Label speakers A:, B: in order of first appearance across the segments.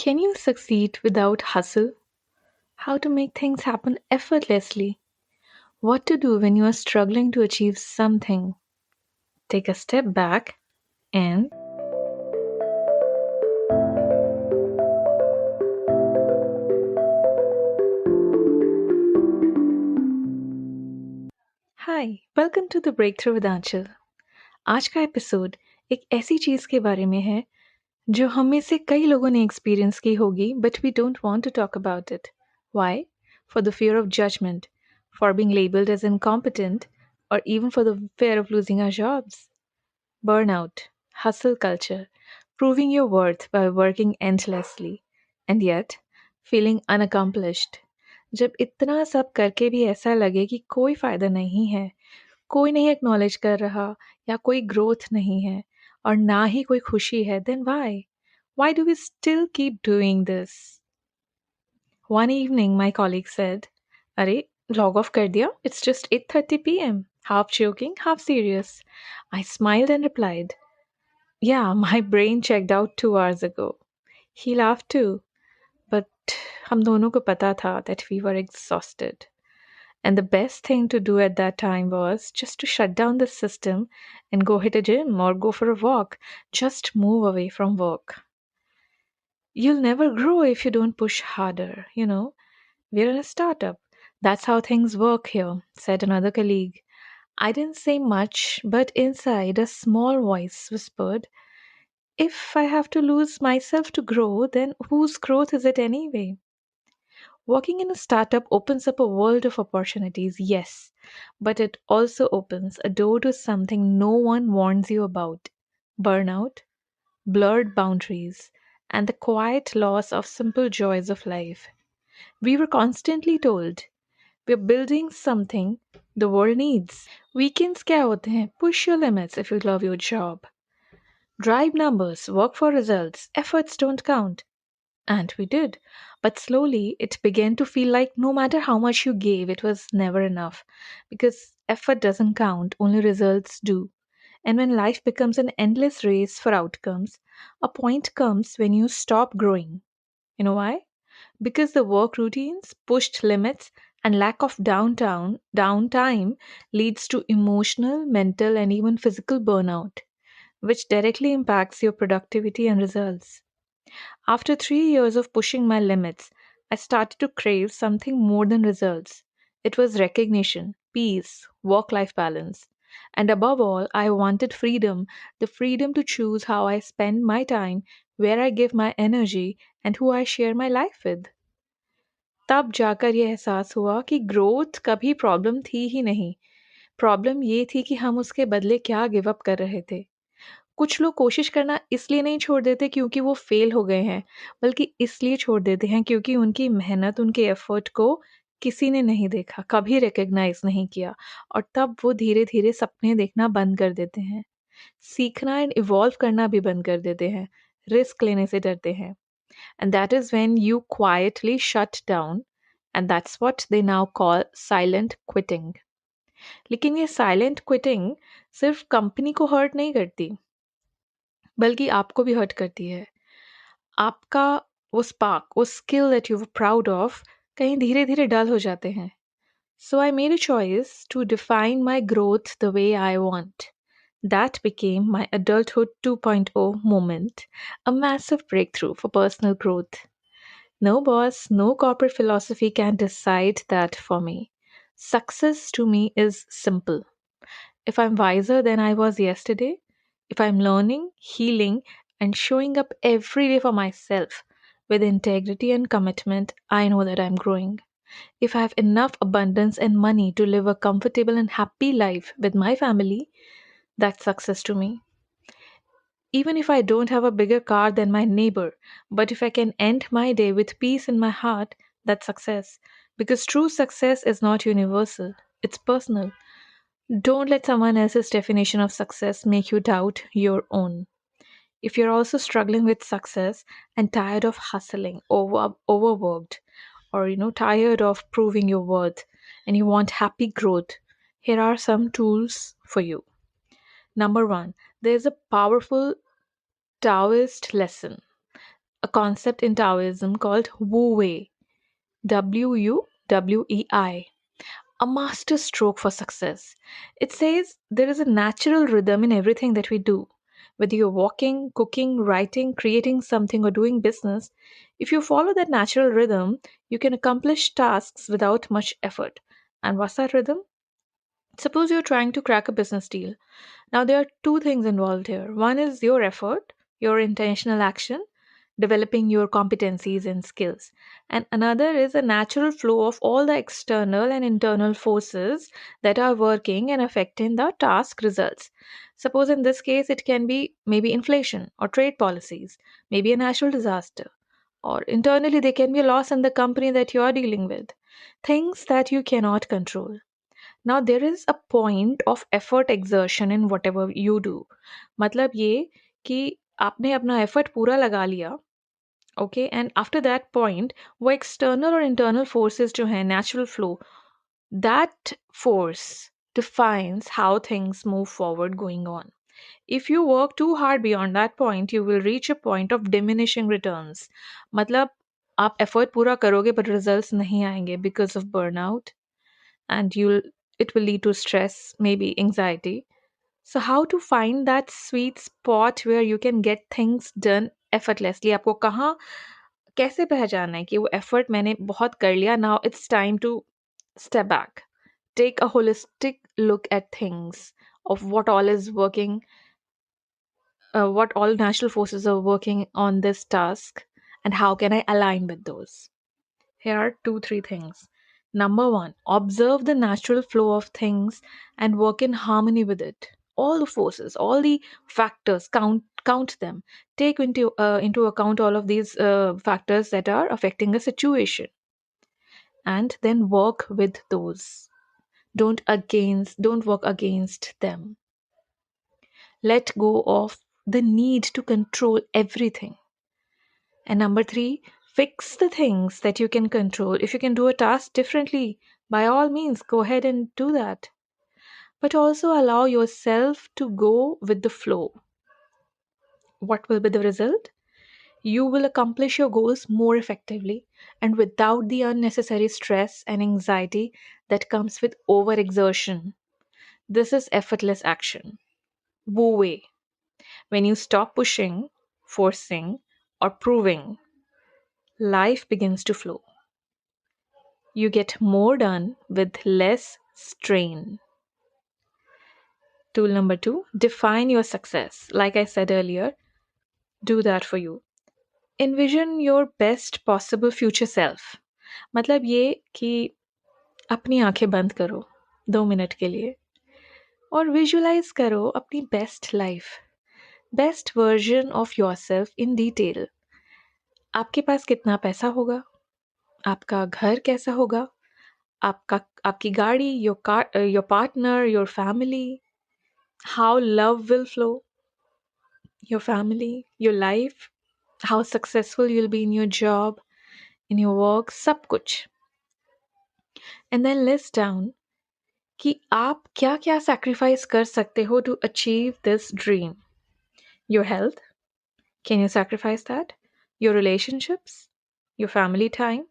A: Can you succeed without hustle? How to make things happen effortlessly? What to do when you are struggling to achieve something? Take a step back and hi welcome to the breakthrough with Aanchal. आज का episode एक ऐसी चीज़ के बारे में है जो हम में से कई लोगों ने एक्सपीरियंस की होगी but we don't want to talk about it. Why? For the fear of judgement, for being labelled as incompetent और even for the fear of losing our jobs. Burnout, hustle culture, proving your worth by working endlessly, and yet feeling unaccomplished. जब इतना सब करके भी ऐसा लगे कि कोई फ़ायदा नहीं है, कोई नहीं एक्नॉलेज कर रहा या कोई ग्रोथ नहीं है और ना ही कोई खुशी है, then why do we still keep doing this? One evening my colleague said, अरे log off कर दिया, it's just 8:30 p.m. Half joking, half serious. I smiled and replied, yeah, my brain checked out 2 hours ago. He laughed too, but हम दोनों को पता था that we were exhausted. And the best thing to do at that time was just to shut down the system and go hit a gym or go for a walk. Just move away from work. You'll never grow if you don't push harder, you know. We're in a startup. That's how things work here, said another colleague. I didn't say much, but inside a small voice whispered, if I have to lose myself to grow, then whose growth is it anyway? Working in a startup opens up a world of opportunities, yes, but it also opens a door to something no one warns you about: burnout, blurred boundaries, and the quiet loss of simple joys of life. We were constantly told, we're building something the world needs. Weekends क्या होते हैं? Push your limits if you love your job. Drive numbers, work for results, efforts don't count. And we did. But slowly it began to feel like no matter how much you gave, it was never enough. Because effort doesn't count, only results do. And when life becomes an endless race for outcomes, a point comes when you stop growing. You know why? Because the work routines, pushed limits, and lack of downtime leads to emotional, mental, and even physical burnout, which directly impacts your productivity and results. After 3 years of pushing my limits, I started to crave something more than results. It was recognition, peace, work life balance. And above all, I wanted freedom, the freedom to choose how I spend my time, where I give my energy, and who I share my life with. तब जाकर ये एहसास हुआ कि growth कभी problem थी ही नहीं। Problem ये थी कि हम उसके बदले क्या गिव अप कर रहे थे। कुछ लोग कोशिश करना इसलिए नहीं छोड़ देते क्योंकि वो फेल हो गए हैं, बल्कि इसलिए छोड़ देते हैं क्योंकि उनकी मेहनत, उनके एफर्ट को किसी ने नहीं देखा, कभी रिकॉग्नाइज नहीं किया और तब वो धीरे-धीरे सपने देखना बंद कर देते हैं। सीखना एंड इवॉल्व करना भी बंद कर देते हैं, रिस्क लेने से डरते हैं। And that is when you quietly shut down and that's what they now call silent quitting. लेकिन ये साइलेंट क्विटिंग सिर्फ कंपनी को हर्ट नहीं करती, बल्कि आपको भी हर्ट करती है। आपका वो स्पार्क, वो skill that you were proud of कहीं धीरे-धीरे डल हो जाते हैं। So I made a choice to define my growth the way I want. That became my Adulthood 2.0 moment, a massive breakthrough for personal growth. No boss, no corporate philosophy can decide that for me. Success to me is simple. If I'm wiser than I was yesterday, if I'm learning, healing, and showing up every day for myself with integrity and commitment, I know that I'm growing. If I have enough abundance and money to live a comfortable and happy life with my family, that's success to me. Even if I don't have a bigger car than my neighbor, but if I can end my day with peace in my heart, that's success. Because true success is not universal, it's personal. Don't let someone else's definition of success make you doubt your own. If you're also struggling with success and tired of hustling, overworked, or tired of proving your worth and you want happy growth, here are some tools for you. Number 1, there's a powerful Taoist lesson, a concept in Taoism called Wu Wei, WUWEI, a master stroke for success. It says there is a natural rhythm in everything that we do. Whether you're walking, cooking, writing, creating something, or doing business, if you follow that natural rhythm, you can accomplish tasks without much effort. And what's that rhythm? Suppose you're trying to crack a business deal. Now, there are two things involved here. One is your effort, your intentional action, developing your competencies and skills. And another is a natural flow of all the external and internal forces that are working and affecting the task results. Suppose in this case, it can be maybe inflation or trade policies, maybe a natural disaster, or internally, there can be a loss in the company that you are dealing with. Things that you cannot control. Now there is a point of effort exertion in whatever you do. मतलब ये कि आपने अपना effort पूरा लगा लिया, okay, and after that point वो external और इंटरनल फोर्सेस जो हैं natural flow, that force defines how things move forward going on. If you work too hard beyond that point, you will reach a point of diminishing returns. मतलब आप effort पूरा करोगे but results नहीं आएंगे because of burnout, and you'll it will lead to stress, maybe anxiety. So how to find that sweet spot where you can get things done effortlessly? आपको कहाँ कैसे पहचानना है कि वो effort मैंने बहुत कर लिया, now it's time to step back, take a holistic look at things, of what all is working, what all natural forces are working on this task, and how can I align with those. Here are two, three things. Number one, observe the natural flow of things and work in harmony with it. All the forces, all the factors, count them. Take into account all of these factors that are affecting a situation, and then work with those. Don't work against them. Let go of the need to control everything. And number three, fix the things that you can control. If you can do a task differently, by all means, go ahead and do that. But also allow yourself to go with the flow. What will be the result? You will accomplish your goals more effectively and without the unnecessary stress and anxiety that comes with overexertion. This is effortless action. Wu Wei. When you stop pushing, forcing, or proving, life begins to flow. You get more done with less strain. Tool number two, define your success. Like I said earlier, do that for you. Envision your best possible future self. मतलब ये कि अपनी आंखें बंद करो 2 minute के लिए और विजुलाइज करो अपनी best life, best version of your self in detail. आपके पास कितना पैसा होगा, आपका घर कैसा होगा, आपका आपकी गाड़ी, your partner, your family, how love will flow, your family, your life, how successful you'll be in your job, in your work, सब कुछ. And then list down कि आप क्या क्या sacrifice कर सकते हो to achieve this dream. Your health, can you sacrifice that? Your relationships, your family time,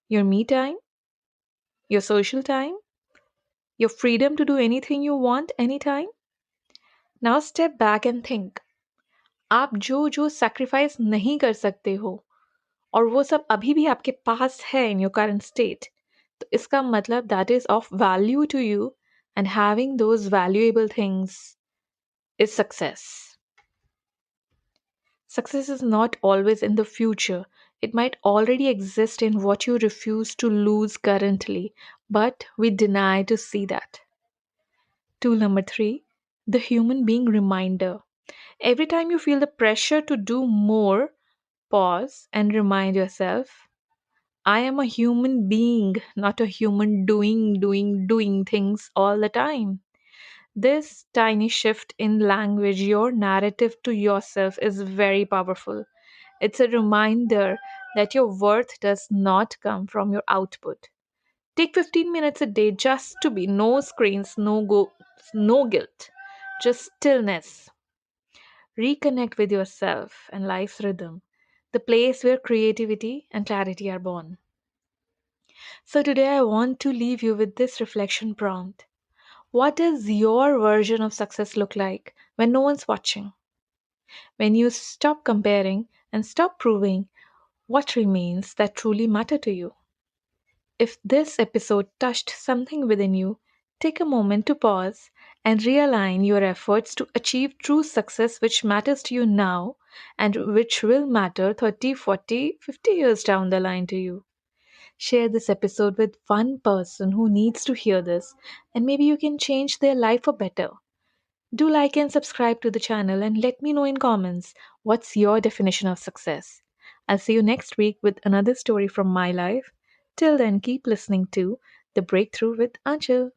A: your me time, your social time, your freedom to do anything you want anytime. Now step back and think. आप जो जो sacrifice नहीं कर सकते हो और वो सब अभी भी आपके पास है in your current state, तो इसका मतलब that is of value to you, and having those valuable things is success. Success is not always in the future. It might already exist in what you refuse to lose currently, but we deny to see that. Tool number three, the human being reminder. Every time you feel the pressure to do more, pause and remind yourself, I am a human being, not a human doing things all the time. This tiny shift in language, your narrative to yourself, is very powerful. It's a reminder that your worth does not come from your output. Take 15 minutes a day just to be, no screens, no guilt, just stillness. Reconnect with yourself and life's rhythm. the place where creativity and clarity are born. So today I want to leave you with this reflection prompt. What does your version of success look like when no one's watching? When you stop comparing and stop proving, what remains that truly matter to you? If this episode touched something within you, take a moment to pause and realign your efforts to achieve true success which matters to you now and which will matter 30, 40, 50 years down the line to you. Share this episode with one person who needs to hear this, and maybe you can change their life for better. Do like and subscribe to the channel and let me know in comments what's your definition of success. I'll see you next week with another story from my life. Till then, keep listening to The Breakthrough with Anchal.